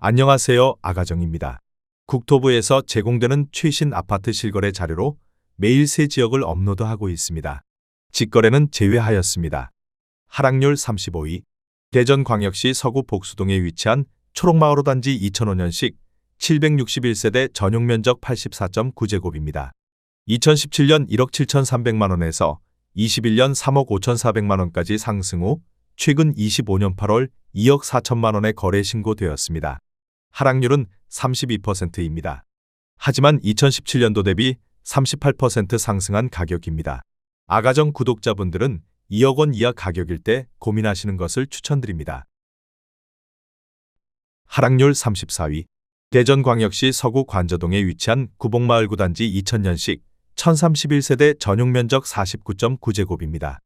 안녕하세요, 아가정입니다. 국토부에서 제공되는 최신 아파트 실거래 자료로 매일 새 지역을 업로드하고 있습니다. 직거래는 제외하였습니다. 하락률 35위. 대전광역시 서구 복수동에 위치한 초록마을호 단지 2005년식 761세대 전용 면적 84.9제곱입니다. 2017년 1억 7,300만 원에서 21년 3억 5,400만 원까지 상승 후 최근 25년 8월 2억 4천만 원에 거래 신고되었습니다. 하락률은 32%입니다. 하지만 2017년도 대비 38% 상승한 가격입니다. 아가정 구독자분들은 2억 원 이하 가격일 때 고민하시는 것을 추천드립니다. 하락률 34위. 대전광역시 서구 관저동에 위치한 구복마을 구단지 2000년식 1031세대 전용 면적 49.9제곱입니다.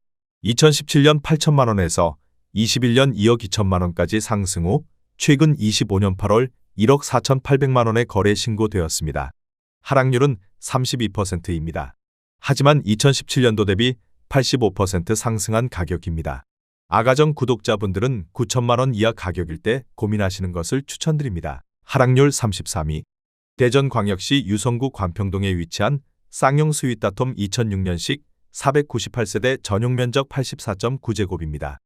2017년 8천만 원에서 21년 2억 2천만 원까지 상승 후 최근 25년 8월 1억 4,800만 원에 거래 신고되었습니다. 하락률은 32%입니다. 하지만 2017년도 대비 85% 상승한 가격입니다. 아가정 구독자분들은 9천만 원 이하 가격일 때 고민하시는 것을 추천드립니다. 하락률 33위. 대전광역시 유성구 관평동에 위치한 쌍용 스윗다톰 2006년식 498세대 전용 면적 84.9제곱입니다.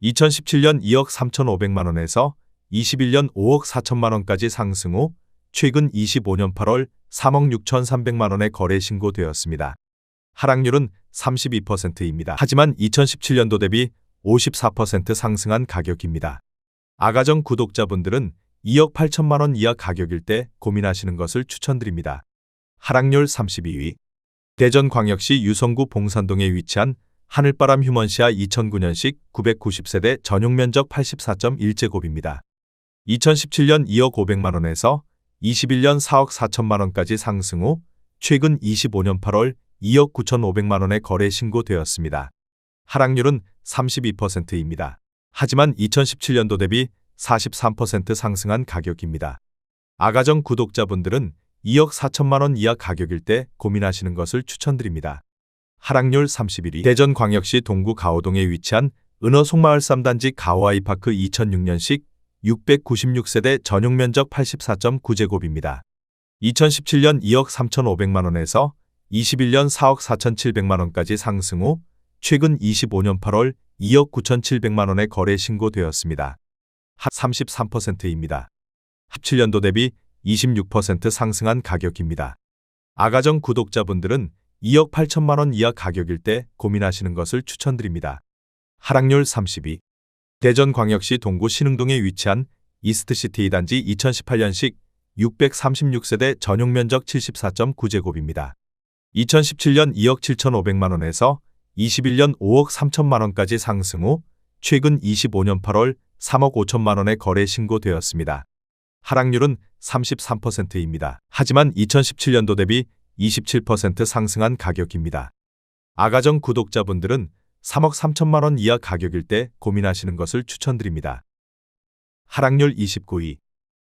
2017년 2억 3,500만 원에서 21년 5억 4천만 원까지 상승 후 최근 25년 8월 3억 6,300만 원에 거래 신고되었습니다. 하락률은 32%입니다. 하지만 2017년도 대비 54% 상승한 가격입니다. 아가정 구독자분들은 2억 8천만 원 이하 가격일 때 고민하시는 것을 추천드립니다. 하락률 32위. 대전광역시 유성구 봉산동에 위치한 하늘바람 휴먼시아 2009년식 990세대 전용 면적 84.1제곱입니다. 2017년 2억 500만 원에서 21년 4억 4천만 원까지 상승 후 최근 25년 8월 2억 9,500만 원에 거래 신고되었습니다. 하락률은 32%입니다. 하지만 2017년도 대비 43% 상승한 가격입니다. 아가정 구독자분들은 2억 4천만 원 이하 가격일 때 고민하시는 것을 추천드립니다. 하락률 31위. 대전광역시 동구 가오동에 위치한 은어 속마을 3단지 가오아이파크 2006년식 696세대 전용 면적 84.9제곱입니다. 2017년 2억 3,500만 원에서 21년 4억 4,700만 원까지 상승 후 최근 25년 8월 2억 9,700만 원에 거래 신고되었습니다. 33%입니다. 17년도 대비 26% 상승한 가격입니다. 아가정 구독자분들은 2억 8천만 원 이하 가격일 때 고민하시는 것을 추천드립니다. 하락률 30위. 대전광역시 동구 신흥동에 위치한 이스트시티 2단지 2018년식 636세대 전용 면적 74.9제곱입니다. 2017년 2억 7,500만 원에서 21년 5억 3천만 원까지 상승 후 최근 25년 8월 3억 5천만 원에 거래 신고되었습니다. 하락률은 33%입니다. 하지만 2017년도 대비 27% 상승한 가격입니다. 아가정 구독자분들은 3억 3천만 원 이하 가격일 때 고민하시는 것을 추천드립니다. 하락률 29위.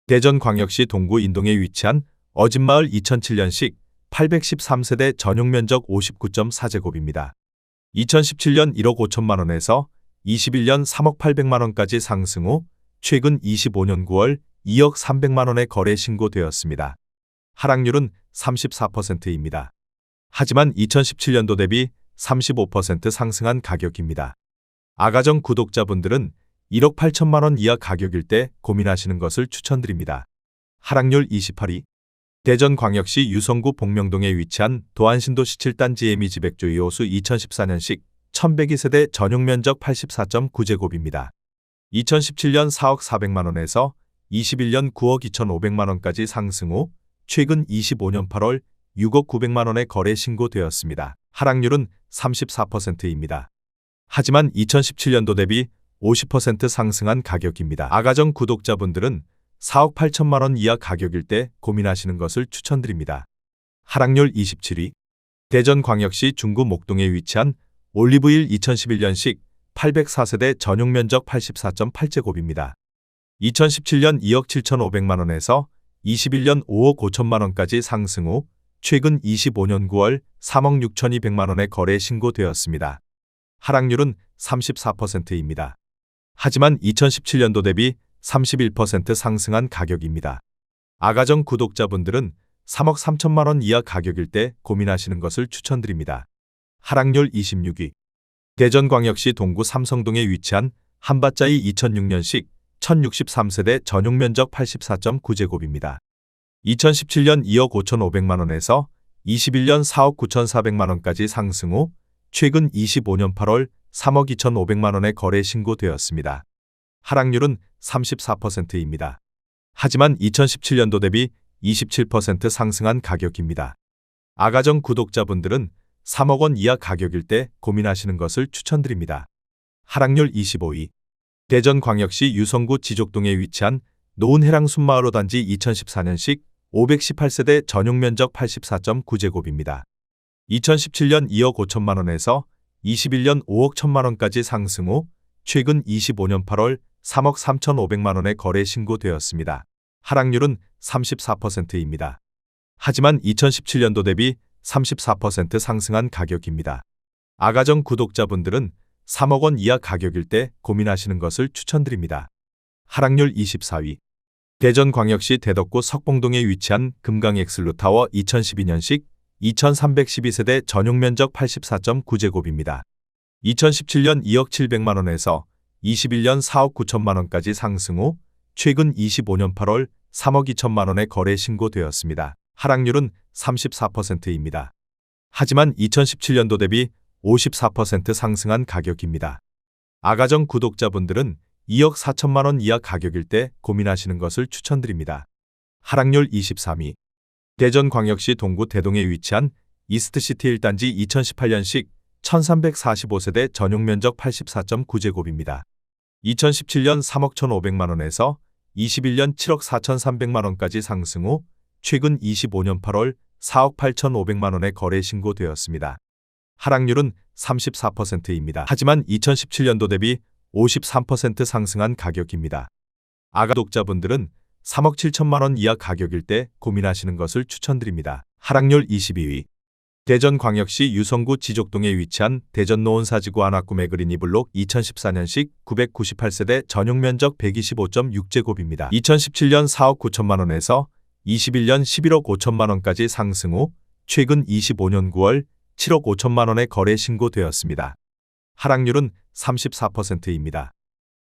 대전광역시 동구 인동에 위치한 어진마을 2007년식 813세대 전용 면적 59.4제곱입니다. 2017년 1억 5천만 원에서 21년 3억 800만 원까지 상승 후 최근 25년 9월 2억 300만 원에 거래 신고되었습니다. 하락률은 34%입니다. 하지만 2017년도 대비 35% 상승한 가격입니다. 아가정 구독자분들은 1억 8천만 원 이하 가격일 때 고민하시는 것을 추천드립니다. 하락률 28위. 대전광역시 유성구 복명동에 위치한 도안신도시 7단지 에미지백조 2호수 2014년식 1102세대 전용 면적 84.9제곱입니다. 2017년 4억 400만 원에서 21년 9억 2,500만 원까지 상승 후 최근 25년 8월 6억 900만 원에 거래 신고되었습니다. 하락률은 34%입니다. 하지만 2017년도 대비 50% 상승한 가격입니다. 아가정 구독자분들은 4억 8천만 원 이하 가격일 때 고민하시는 것을 추천드립니다. 하락률 27위. 대전광역시 중구 목동에 위치한 올리브일 2011년식 804세대 전용 면적 84.8제곱입니다. 2017년 2억 7,500만 원에서 21년 5억 5천만 원까지 상승 후 최근 25년 9월 3억 6,200만 원에 거래 신고되었습니다. 하락률은 34%입니다. 하지만 2017년도 대비 31% 상승한 가격입니다. 아가정 구독자분들은 3억 3천만 원 이하 가격일 때 고민하시는 것을 추천드립니다. 하락률 26위. 대전광역시 동구 삼성동에 위치한 한밭자이 2006년식 1063세대 전용 면적 84.9제곱입니다. 2017년 2억 5,500만 원에서 21년 4억 9,400만 원까지 상승 후 최근 25년 8월 3억 2,500만 원에 거래 신고되었습니다. 하락률은 34%입니다. 하지만 2017년도 대비 27% 상승한 가격입니다. 아가정 구독자분들은 3억 원 이하 가격일 때 고민하시는 것을 추천드립니다. 하락률 25위. 대전광역시 유성구 지족동에 위치한 노은해랑 순마을호 단지 2014년식 518세대 전용 면적 84.9제곱입니다. 2017년 2억 5천만 원에서 21년 5억 1천만 원까지 상승 후 최근 25년 8월 3억 3,500만 원에 거래 신고되었습니다. 하락률은 34%입니다. 하지만 2017년도 대비 34% 상승한 가격입니다. 아가정 구독자분들은 3억 원 이하 가격일 때 고민하시는 것을 추천드립니다. 하락률 24위. 대전광역시 대덕구 석봉동에 위치한 금강엑슬루타워 2012년식 2312세대 전용 면적 84.9제곱입니다. 2017년 2억 700만 원에서 21년 4억 9천만 원까지 상승 후 최근 25년 8월 3억 2천만 원에 거래 신고되었습니다. 하락률은 34%입니다. 하지만 2017년도 대비 54% 상승한 가격입니다. 아가정 구독자분들은 2억 4천만 원 이하 가격일 때 고민하시는 것을 추천드립니다. 하락률 23위. 대전광역시 동구 대동에 위치한 이스트시티 1단지 2018년식 1345세대 전용 면적 84.9제곱입니다. 2017년 3억 1,500만 원에서 21년 7억 4,300만 원까지 상승 후 최근 25년 8월 4억 8,500만 원에 거래 신고되었습니다. 하락률은 34%입니다. 하지만 2017년도 대비 53% 상승한 가격입니다. 아가 독자분들은 3억 7천만 원 이하 가격일 때 고민하시는 것을 추천드립니다. 하락률 22위. 대전광역시 유성구 지족동에 위치한 대전노원사지구 안압구매 그린이블록 2014년식 998세대 전용 면적 125.6제곱입니다. 2017년 4억 9천만 원에서 21년 11억 5천만 원까지 상승 후 최근 25년 9월 7억 5천만 원에 거래 신고되었습니다. 하락률은 34%입니다.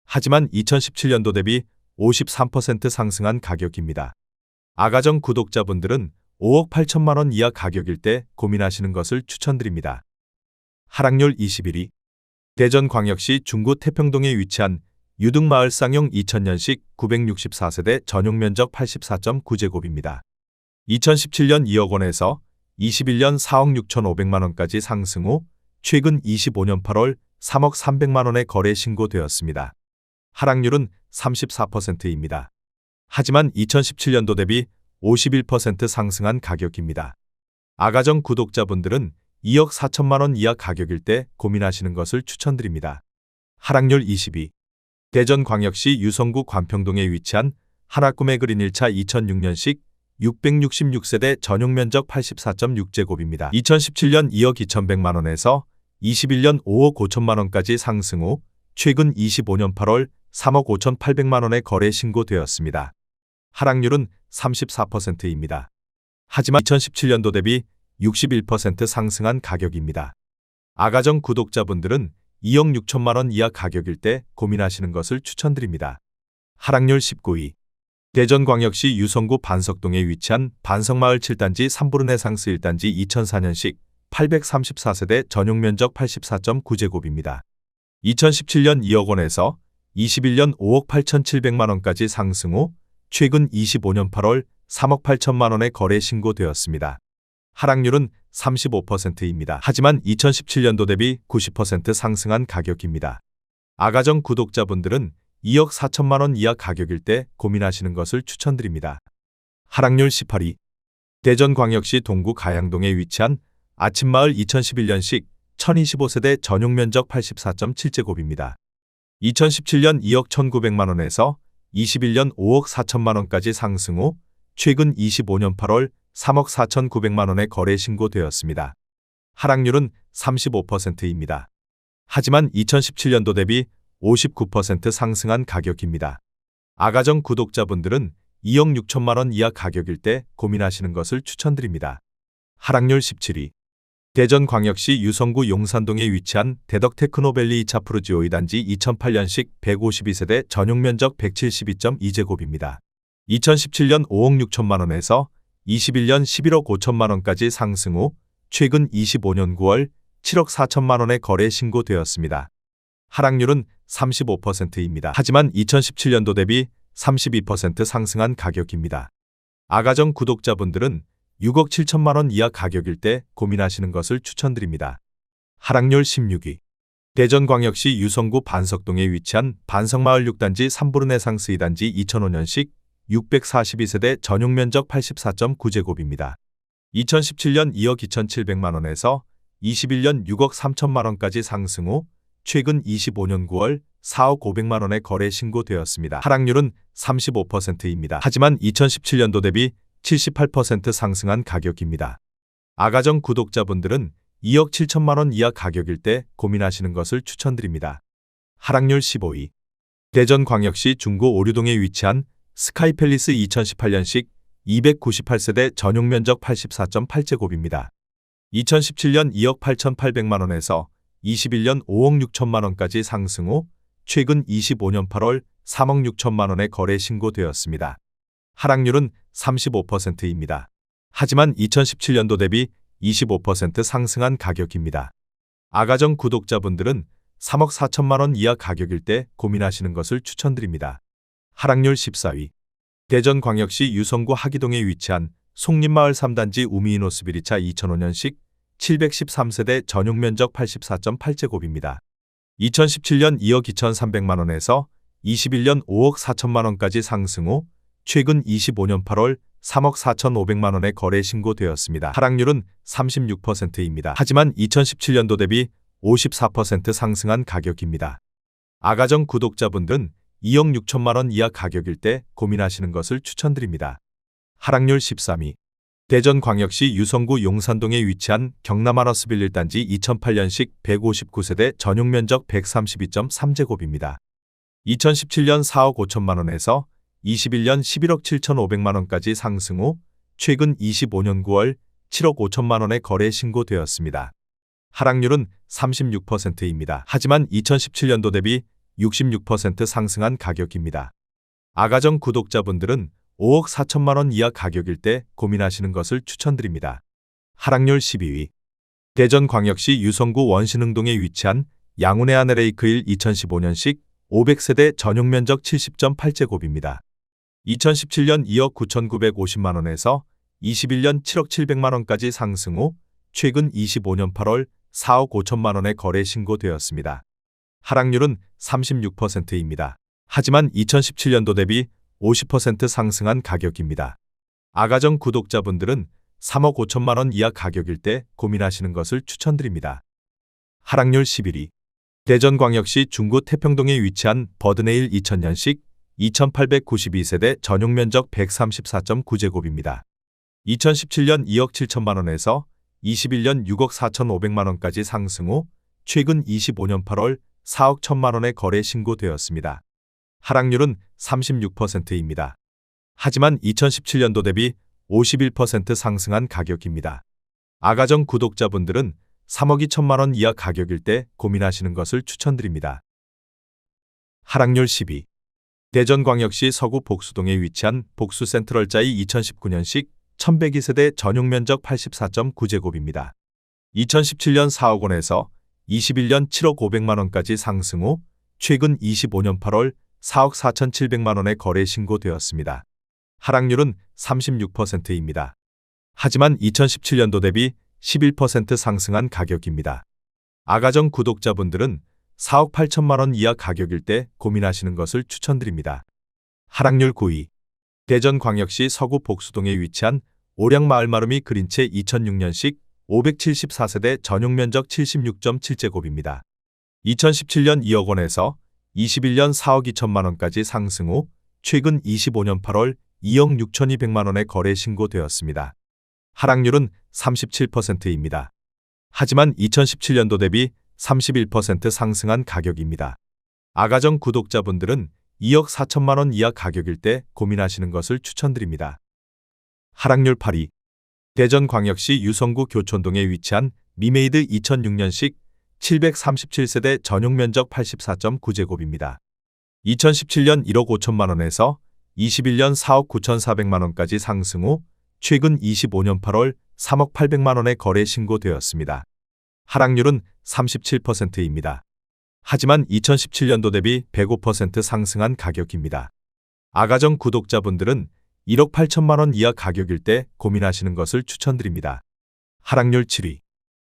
하지만 2017년도 대비 53% 상승한 가격입니다. 아가정 구독자분들은 5억 8천만 원 이하 가격일 때 고민하시는 것을 추천드립니다. 하락률 21위. 대전광역시 중구 태평동에 위치한 유등마을 쌍용 2000년식 964세대 전용 면적 84.9제곱입니다. 2017년 2억 원에서 21년 4억 6,500만 원까지 상승 후 최근 25년 8월 3억 300만 원에 거래 신고되었습니다. 하락률은 34%입니다. 하지만 2017년도 대비 51% 상승한 가격입니다. 아가정 구독자분들은 2억 4천만 원 이하 가격일 때 고민하시는 것을 추천드립니다. 하락률 22. 대전광역시 유성구 관평동에 위치한 한압구매 그린 1차 2006년식 666세대 전용 면적 84.6제곱입니다. 2017년 2억 2,100만 원에서 21년 5억 5천만 원까지 상승 후 최근 25년 8월 3억 5,800만 원에 거래 신고되었습니다. 하락률은 34%입니다. 하지만 2017년도 대비 61% 상승한 가격입니다. 아가정 구독자분들은 2억 6천만 원 이하 가격일 때 고민하시는 것을 추천드립니다. 하락률 19위. 대전광역시 유성구 반석동에 위치한 반석마을 7단지 3부르네상스 1단지 2004년식 834세대 전용 면적 84.9제곱입니다. 2017년 2억 원에서 21년 5억 8,700만 원까지 상승 후 최근 25년 8월 3억 8천만 원에 거래 신고되었습니다. 하락률은 35%입니다. 하지만 2017년도 대비 90% 상승한 가격입니다. 아가정 구독자분들은 2억 4천만 원 이하 가격일 때 고민하시는 것을 추천드립니다. 하락률 18위. 대전광역시 동구 가양동에 위치한 아침마을 2011년식 1025세대 전용 면적 84.7제곱입니다. 2017년 2억 1,900만 원에서 21년 5억 4천만 원까지 상승 후 최근 25년 8월 3억 4,900만 원에 거래 신고되었습니다. 하락률은 35%입니다. 하지만 2017년도 대비 59% 상승한 가격입니다. 아가정 구독자분들은 2억 6천만 원 이하 가격일 때 고민하시는 것을 추천드립니다. 하락률 17위. 대전광역시 유성구 용산동에 위치한 대덕테크노밸리 2차 푸르지오 2단지 2008년식 152세대 전용 면적 172.2제곱입니다. 2017년 5억 6천만 원에서 21년 11억 5천만 원까지 상승 후 최근 25년 9월 7억 4천만 원에 거래 신고되었습니다. 하락률은 35%입니다. 하지만 2017년도 대비 32% 상승한 가격입니다. 아가정 구독자분들은 6억 7천만 원 이하 가격일 때 고민하시는 것을 추천드립니다. 하락률 16위. 대전광역시 유성구 반석동에 위치한 반석마을 6단지 3부르네상스 2단지 2005년식 642세대 전용 면적 84.9제곱입니다. 2017년 2억 2,700만 원에서 21년 6억 3천만 원까지 상승 후 최근 25년 9월 4억 500만 원에 거래 신고되었습니다. 하락률은 35%입니다. 하지만 2017년도 대비 78% 상승한 가격입니다. 아가정 구독자분들은 2억 7천만 원 이하 가격일 때 고민하시는 것을 추천드립니다. 하락률 15위. 대전광역시 중구 오류동에 위치한 스카이팰리스 2018년식 298세대 전용 면적 84.8제곱입니다. 2017년 2억 8,800만 원에서 21년 5억 6천만 원까지 상승 후 최근 25년 8월 3억 6천만 원에 거래 신고되었습니다. 하락률은 35%입니다. 하지만 2017년도 대비 25% 상승한 가격입니다. 아가정 구독자분들은 3억 4천만 원 이하 가격일 때 고민하시는 것을 추천드립니다. 하락률 14위. 대전광역시 유성구 하기동에 위치한 송림마을 3단지 우미이노스비리차 2005년식 713세대 전용 면적 84.8제곱입니다. 2017년 2억 2,300만 원에서 21년 5억 4천만 원까지 상승 후 최근 25년 8월 3억 4,500만 원에 거래 신고되었습니다. 하락률은 36%입니다. 하지만 2017년도 대비 54% 상승한 가격입니다. 아가정 구독자분들은 2억 6천만 원 이하 가격일 때 고민하시는 것을 추천드립니다. 하락률 13위. 대전광역시 유성구 용산동에 위치한 경남아너스빌 1단지 2008년식 159세대 전용 면적 132.3제곱입니다. 2017년 4억 5천만 원에서 21년 11억 7,500만 원까지 상승 후 최근 25년 9월 7억 5천만 원에 거래 신고되었습니다. 하락률은 36%입니다. 하지만 2017년도 대비 66% 상승한 가격입니다. 아가정 구독자분들은 5억 4천만 원 이하 가격일 때 고민하시는 것을 추천드립니다. 하락률 12위. 대전광역시 유성구 원신흥동에 위치한 양운의 아내레이크 1 2015년식 500세대 전용 면적 70.8제곱입니다. 2017년 2억 9,950만 원에서 21년 7억 700만 원까지 상승 후 최근 25년 8월 4억 5천만 원에 거래 신고되었습니다. 하락률은 36%입니다. 하지만 2017년도 대비 50% 상승한 가격입니다. 아가정 구독자분들은 3억 5천만 원 이하 가격일 때 고민하시는 것을 추천드립니다. 하락률 11위. 대전광역시 중구 태평동에 위치한 버드네일 2000년식 2892세대 전용 면적 134.9제곱입니다. 2017년 2억 7천만 원에서 21년 6억 4,500만 원까지 상승 후 최근 25년 8월 4억 1천만 원에 거래 신고되었습니다. 하락률은 36%입니다. 하지만 2017년도 대비 51% 상승한 가격입니다. 아가정 구독자분들은 3억 2천만 원 이하 가격일 때 고민하시는 것을 추천드립니다. 하락률 10위. 대전광역시 서구 복수동에 위치한 복수센트럴자이 2019년식 1102세대 전용 면적 84.9제곱입니다. 2017년 4억 원에서 21년 7억 500만 원까지 상승 후 최근 25년 8월 4억 4,700만 원에 거래 신고되었습니다. 하락률은 36%입니다. 하지만 2017년도 대비 11% 상승한 가격입니다. 아가정 구독자분들은 4억 8천만 원 이하 가격일 때 고민하시는 것을 추천드립니다. 하락률 9위. 대전광역시 서구 복수동에 위치한 오량마을마루미 그린체 2006년식 574세대 전용 면적 76.7제곱입니다. 2017년 2억 원에서 21년 4억 2천만 원까지 상승 후 최근 25년 8월 2억 6,200만 원에 거래 신고되었습니다. 하락률은 37%입니다. 하지만 2017년도 대비 31% 상승한 가격입니다. 아가정 구독자분들은 2억 4천만 원 이하 가격일 때 고민하시는 것을 추천드립니다. 하락률 8위. 대전광역시 유성구 교촌동에 위치한 미메이드 2006년식 737세대 전용 면적 84.9제곱입니다. 2017년 1억 5천만 원에서 21년 4억 9,400만 원까지 상승 후 최근 25년 8월 3억 800만 원에 거래 신고되었습니다. 하락률은 37%입니다. 하지만 2017년도 대비 105% 상승한 가격입니다. 아가정 구독자분들은 1억 8천만 원 이하 가격일 때 고민하시는 것을 추천드립니다. 하락률 7위.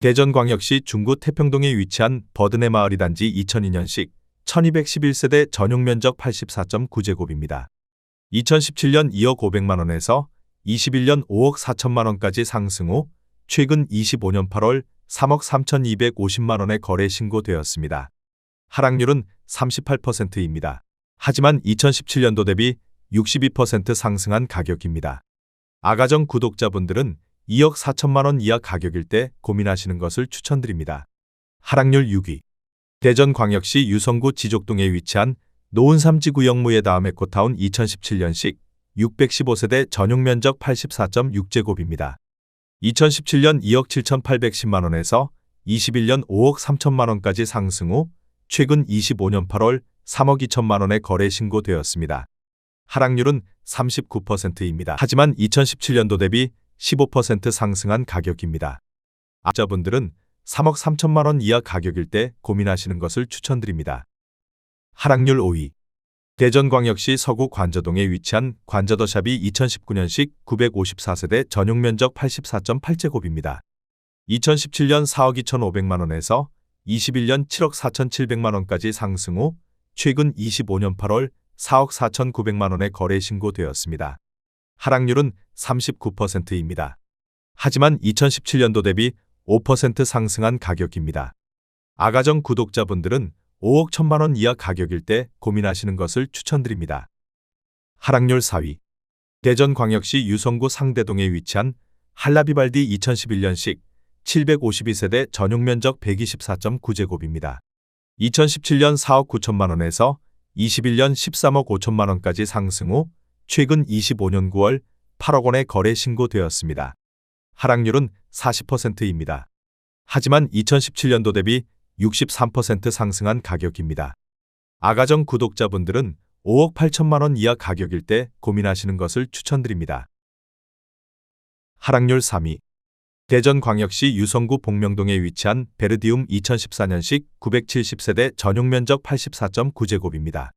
대전광역시 중구 태평동에 위치한 버드네 마을이 단지 2002년식 1211세대 전용 면적 84.9제곱입니다. 2017년 2억 500만 원에서 21년 5억 4천만 원까지 상승 후 최근 25년 8월 3억 3,250만 원에 거래 신고되었습니다. 하락률은 38%입니다. 하지만 2017년도 대비 62% 상승한 가격입니다. 아가정 구독자분들은 2억 4천만 원 이하 가격일 때 고민하시는 것을 추천드립니다. 하락률 6위. 대전광역시 유성구 지족동에 위치한 노은삼지구역무예 다음에 코타운 2017년식 615세대 전용 면적 84.6제곱입니다. 2017년 2억 7,810만 원에서 21년 5억 3천만 원까지 상승 후 최근 25년 8월 3억 2천만 원에 거래 신고되었습니다. 하락률은 39%입니다. 하지만 2017년도 대비 15% 상승한 가격입니다. 자분들은 3억 3천만 원 이하 가격일 때 고민하시는 것을 추천드립니다. 하락률 5위. 대전광역시 서구 관저동에 위치한 관저더샵이 2019년식 954세대 전용 면적 84.8제곱입니다. 2017년 4억 2,500만 원에서 21년 7억 4,700만 원까지 상승 후 최근 25년 8월 4억 4,900만 원에 거래 신고되었습니다. 하락률은 39%입니다. 하지만 2017년도 대비 5% 상승한 가격입니다. 아가정 구독자분들은 5억 1천만 원 이하 가격일 때 고민하시는 것을 추천드립니다. 하락률 4위. 대전광역시 유성구 상대동에 위치한 할라비발디 2011년식 752세대 전용 면적 124.9제곱입니다. 2017년 4억 9천만 원에서 21년 13억 5천만 원까지 상승 후 최근 25년 9월 8억 원에 거래 신고되었습니다. 하락률은 40%입니다. 하지만 2017년도 대비 63% 상승한 가격입니다. 아가정 구독자분들은 5억 8천만 원 이하 가격일 때 고민하시는 것을 추천드립니다. 하락률 3위. 대전광역시 유성구 복명동에 위치한 베르디움 2014년식 970세대 전용 면적 84.9제곱입니다.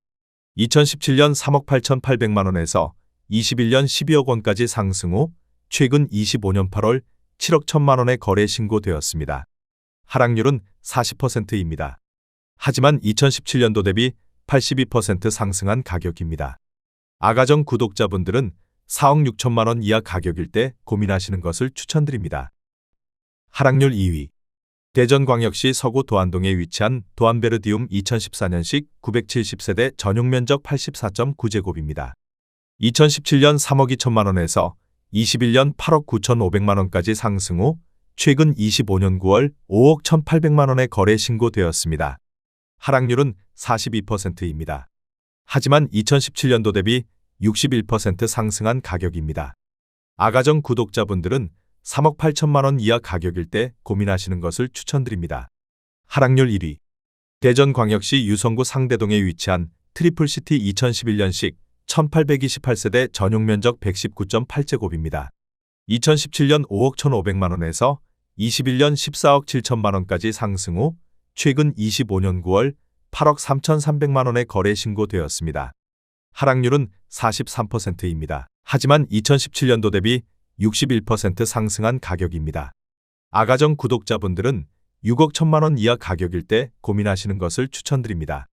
2017년 3억 8,800만 원에서 21년 12억 원까지 상승 후 최근 25년 8월 7억 1천만 원에 거래 신고되었습니다. 하락률은 40%입니다. 하지만 2017년도 대비 82% 상승한 가격입니다. 아가정 구독자분들은 4억 6천만 원 이하 가격일 때 고민하시는 것을 추천드립니다. 하락률 2위. 대전광역시 서구 도안동에 위치한 도안베르디움 2014년식 970세대 전용 면적 84.9제곱입니다. 2017년 3억 2천만 원에서 21년 8억 9,500만 원까지 상승 후 최근 25년 9월 5억 1,800만 원에 거래 신고되었습니다. 하락률은 42%입니다. 하지만 2017년도 대비 61% 상승한 가격입니다. 아가정 구독자분들은 3억 8천만 원 이하 가격일 때 고민하시는 것을 추천드립니다. 하락률 1위. 대전광역시 유성구 상대동에 위치한 트리플시티 2011년식 1828세대 전용 면적 119.8제곱입니다. 2017년 5억 1,500만 원에서 21년 14억 7천만 원까지 상승 후 최근 25년 9월 8억 3,300만 원에 거래 신고되었습니다. 하락률은 43%입니다. 하지만 2017년도 대비 61% 상승한 가격입니다. 아가정 구독자분들은 6억 1천만 원 이하 가격일 때 고민하시는 것을 추천드립니다.